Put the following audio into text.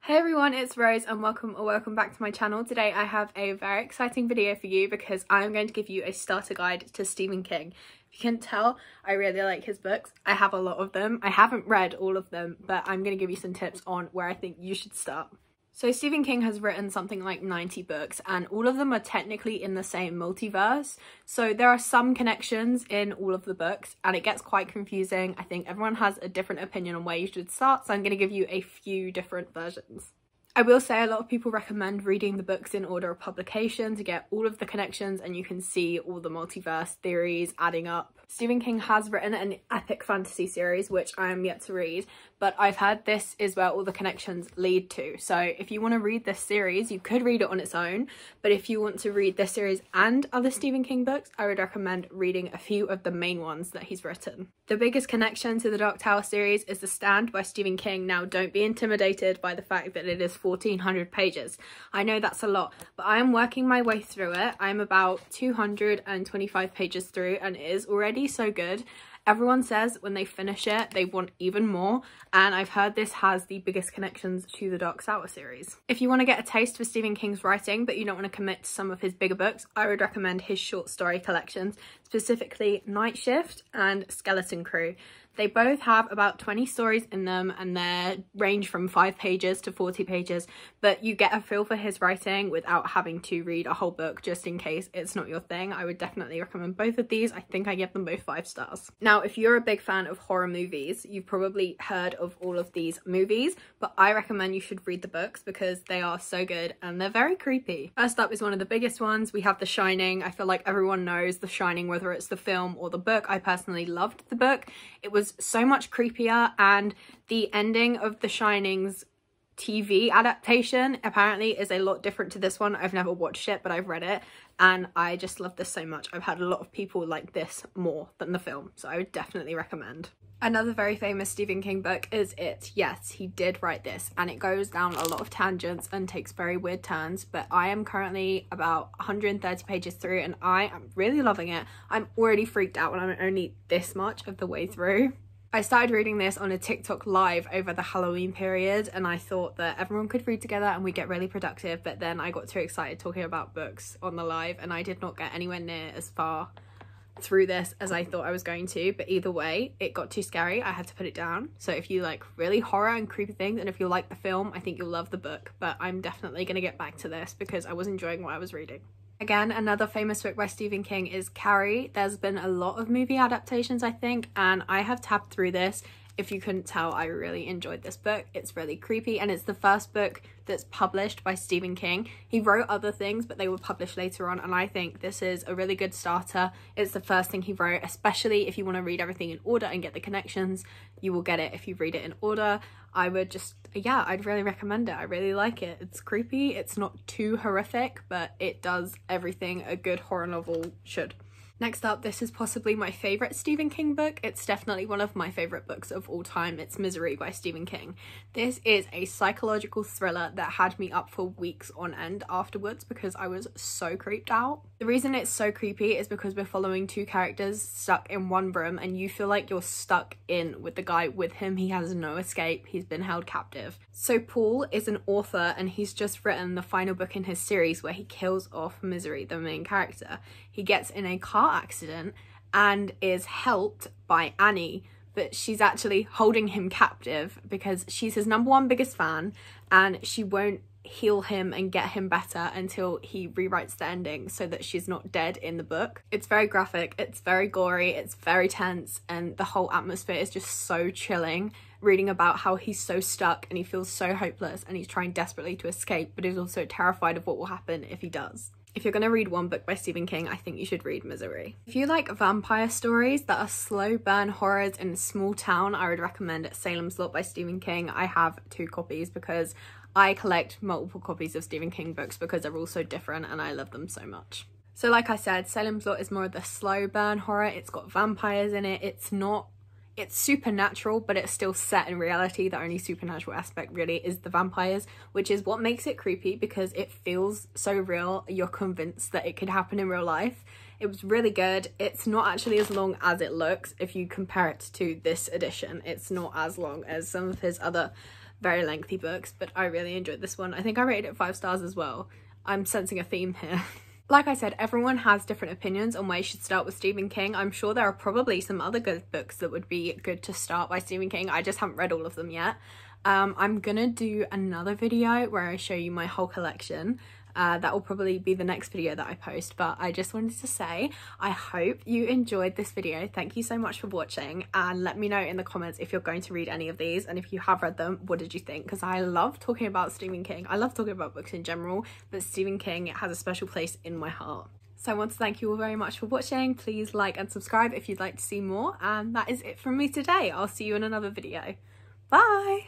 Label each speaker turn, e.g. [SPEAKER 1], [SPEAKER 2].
[SPEAKER 1] Hey everyone, it's Rose and welcome back to my channel. Today I have a very exciting video for you because I'm going to give you a starter guide to Stephen King. If you can tell, I really like his books. I have a lot of them. I haven't read all of them, but I'm going to give you some tips on where I think you should start. So Stephen King has written something like 90 books and all of them are technically in the same multiverse. So there are some connections in all of the books and it gets quite confusing. I think everyone has a different opinion on where you should start, so I'm going to give you a few different versions. I will say a lot of people recommend reading the books in order of publication to get all of the connections and you can see all the multiverse theories adding up. Stephen King has written an epic fantasy series, which I am yet to read, but I've heard this is where all the connections lead to. So if you want to read this series, you could read it on its own, but if you want to read this series and other Stephen King books, I would recommend reading a few of the main ones that he's written. The biggest connection to the Dark Tower series is The Stand by Stephen King. Now, don't be intimidated by the fact that it is 1400 pages. I know that's a lot, but I am working my way through it. I'm about 225 pages through and it is already so good. Everyone says when they finish it they want even more, and I've heard this has the biggest connections to the Dark Tower series. If you want to get a taste for Stephen King's writing but you don't want to commit to some of his bigger books, I would recommend his short story collections, specifically Night Shift and Skeleton Crew. They both have about 20 stories in them and they range from 5 pages to 40 pages, but you get a feel for his writing without having to read a whole book just in case it's not your thing. I would definitely recommend both of these. I think I give them both 5 stars. Now, if you're a big fan of horror movies, you've probably heard of all of these movies, but I recommend you should read the books because they are so good and they're very creepy. First up is one of the biggest ones. We have The Shining. I feel like everyone knows The Shining, whether it's the film or the book. I personally loved the book. It was so much creepier, and the ending of The Shining's TV adaptation apparently is a lot different to this one. I've never watched it, but I've read it and I just love this so much. I've had a lot of people like this more than the film, so I would definitely recommend. Another very famous Stephen King book is It. Yes, he did write this and it goes down a lot of tangents and takes very weird turns, but I am currently about 130 pages through and I am really loving it. I'm already freaked out when I'm only this much of the way through. I started reading this on a TikTok live over the Halloween period and I thought that everyone could read together and we get really productive, but then I got too excited talking about books on the live and I did not get anywhere near as far through this as I thought I was going to. But either way, it got too scary. I had to put it down. So if you like really horror and creepy things and if you like the film, I think you'll love the book, but I'm definitely going to get back to this because I was enjoying what I was reading. Again, another famous book by Stephen King is Carrie. There's been a lot of movie adaptations, I think, and I have tabbed through this. If you couldn't tell, I really enjoyed this book. It's really creepy and it's the first book that's published by Stephen King. He wrote other things, but they were published later on, and I think this is a really good starter. It's the first thing he wrote, especially if you want to read everything in order and get the connections. You will get it if you read it in order. I would just, yeah, I'd really recommend it. I really like it. It's creepy. It's not too horrific, but it does everything a good horror novel should. Next up, this is possibly my favourite Stephen King book. It's definitely one of my favourite books of all time. It's Misery by Stephen King. This is a psychological thriller that had me up for weeks on end afterwards because I was so creeped out. The reason it's so creepy is because we're following two characters stuck in one room and you feel like you're stuck in with the guy with him. He has no escape. He's been held captive. So Paul is an author and he's just written the final book in his series where he kills off Misery, the main character. He gets in a car accident and is helped by Annie, but she's actually holding him captive because she's his #1 biggest fan and she won't heal him and get him better until he rewrites the ending so that she's not dead in the book. It's very graphic, it's very gory, it's very tense, and the whole atmosphere is just so chilling, reading about how he's so stuck and he feels so hopeless and he's trying desperately to escape, but he's also terrified of what will happen if he does. If you're going to read one book by Stephen King, I think you should read Misery. If you like vampire stories that are slow burn horrors in a small town, I would recommend Salem's Lot by Stephen King. I have 2 copies because I collect multiple copies of Stephen King books because they're all so different and I love them so much. So like I said, Salem's Lot is more of the slow burn horror. It's got vampires in it. It's supernatural, but it's still set in reality. The only supernatural aspect really is the vampires, which is what makes it creepy because it feels so real. You're convinced that it could happen in real life. It was really good. It's not actually as long as it looks if you compare it to this edition. It's not as long as some of his other very lengthy books, but I really enjoyed this one. I think I rated it 5 stars as well. I'm sensing a theme here. Like I said, everyone has different opinions on where you should start with Stephen King. I'm sure there are probably some other good books that would be good to start by Stephen King. I just haven't read all of them yet. I'm gonna do another video where I show you my whole collection. That will probably be the next video that I post, but I just wanted to say I hope you enjoyed this video. Thank you so much for watching, and let me know in the comments if you're going to read any of these, and if you have read them, what did you think? Because I love talking about Stephen King. I love talking about books in general, but Stephen King has a special place in my heart. So I want to thank you all very much for watching. Please like and subscribe if you'd like to see more, and that is it from me today. I'll see you in another video. Bye!